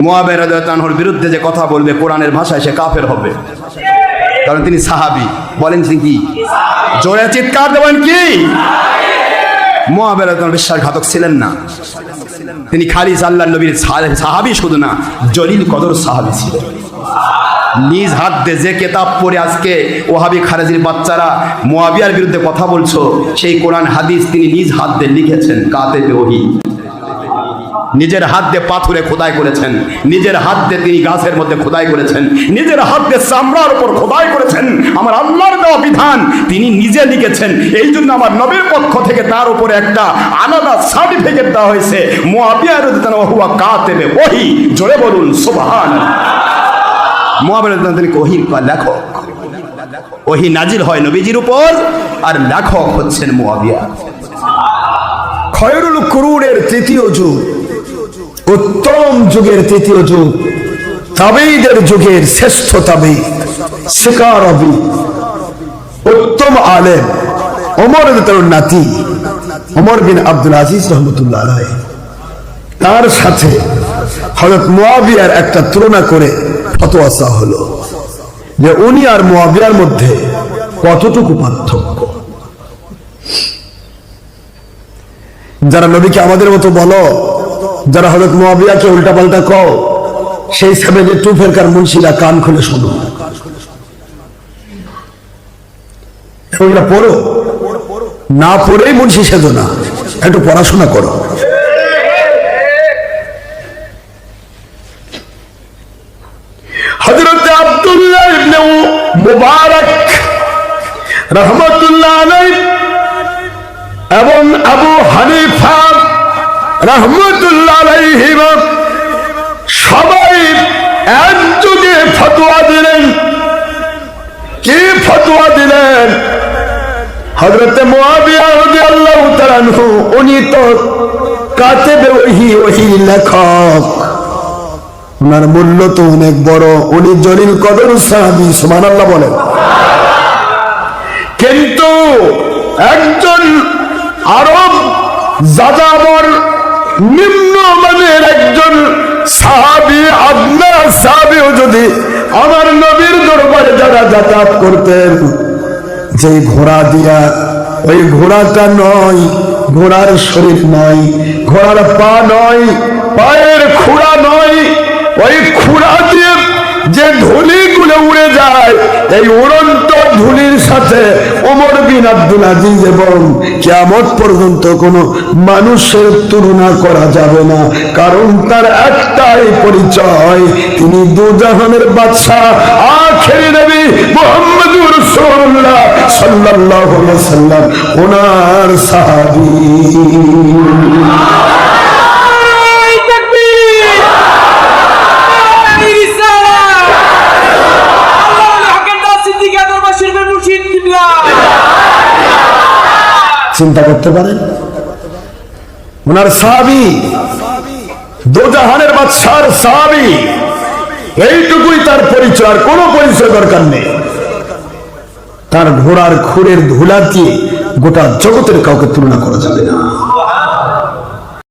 মুআবিয়া রাদিয়াল্লাহু আনহুর বিরুদ্ধে যে কথা বলবে কোরআনের ভাষায় সে কাফের হবে, কারণ তিনি সাহাবী। বলেন কি? জোরে চিৎকার দেবেন কি? মুআবিয়া রাদিয়াল্লাহু আনহু বিশ্বাসঘাতক ছিলেন না, তিনি খালিস আল্লাহর নবীর সাহাবী শুধু না, জলিল কদর সাহাবী ছিলেন। নিজ হাত দিয়ে যে কিতাব পড়ে আজকে ওহাবি খারেজির বাচ্চারা মুআবিয়ার বিরুদ্ধে কথা বলছো, সেই কোরআন হাদিস তিনি নিজ হাত দিয়ে লিখেছেন, কাতেবে ওহী। নিজের হাত দিয়ে পাথরে খোদাই করেছেন, নিজের হাত দিয়ে তিনি গাছের মধ্যে খোদাই করেছেন, নিজের হাত দিয়ে চামড়ার উপর খোদাই করেছেন। আমার আল্লাহর দেওয়া বিধান তিনি নিজে লিখেছেন। এই জন্য আমার নবীর পক্ষ থেকে তার উপরে একটা আলাদা সার্টিফিকেট দেওয়া হয়েছে, মুআবিয়া রাদিয়াল্লাহু আনহু কাতেবে ওহী। জোরে বলুন সুবহানাল্লাহ। মুআবিয়া রাদিয়াল্লাহু আনহু তিনি ওহীর লেখক, ওহী নাজিল হয় নবীজির উপর, আর লেখক হচ্ছেন মুআবিয়া। খয়রুল কুরুনের তৃতীয় যুগ, উত্তম যুগের তৃতীয় যুগ, তাবেঈদের যুগের শ্রেষ্ঠ তাবেঈ, শিকারবি, উত্তম আলেম ওমর রাদিয়াল্লাহু নাতি ওমর বিন আব্দুল আজিজ রহমতুল্লাহ আলাইহি, তার সাথে হযরত মুআবিয়ার একটা তুলনা করে ফতোয়া চাওয়া হলো যে উনি আর মুআবিয়ার মধ্যে কতটুকু পার্থক্য। যারা নবীকে আমাদের মতো বলো, যারা হযরত মুআবিয়াকে উল্টাপাল্টা কও, সেই হিসাবে যে টুফেরকার মুন্সিরা কান খুলে শোনো, ওইটা পড়ো, না পড়েই মুন্সি সেজো না, একটু পড়াশোনা করো। হযরত আব্দুল্লাহ ইবনে মুবারক রাহমাতুল্লাহ আলাইহি এবং আবু হানিফা রাহমাতুল্লাহ আলাইহি সবাই একযোগে ফতোয়া দিলেন। কি ফতোয়া দিলেন? হযরত মুআবিয়া রাদিয়াল্লাহু তাআলা আনহু উনি তো কাতেবে ওহী, ওহীর লেখক, ওনার মূল্য তো অনেক বড়, উনি জলিল কদর সাহাবী, সুবহানাল্লাহ বলেন। কিন্তু একজন আরব যাযাবর নিম্নমানের একজন সাহাবী, আদনা সাহাবীও যদি আমার নবীর দরবারে যারা যাতায়াত করতেন, যে ঘোড়া দিয়া, ওই ঘোড়াটা নয়, ঘোড়ার শরীর নয়, ঘোড়ার পা নয়, পায়ের খুঁড়া নয়, ওই খুঁড়া দিয়ে যে ধুলিগুলো উড়ে যায়, এই উড়ন্ত ধুলির সাথে ওমর বিন আব্দুল আজিজ এবং কিয়ামত পর্যন্ত কোনো মানুষের তুলনা করা যাবে না, কারণ তার একটাই পরিচয়, তিনি দুজাহানের বাদশা, আখেরি নবী মুহাম্মদুর রাসূলুল্লাহ সাল্লাল্লাহু আলাইহি ওয়াসাল্লাম, ওনার সাহাবী। চিন্তা করতে পারেন, ওনার সাহাবী, দোজাহানের বাদশার সাহাবী, এইটুকুই তার পরিচয়, আর কোনো পরিচয় দরকার নেই। তার ঘোড়ার খুরের ধুলা দিয়ে গোটা জগতের কাউকে তুলনা করা যাবে না।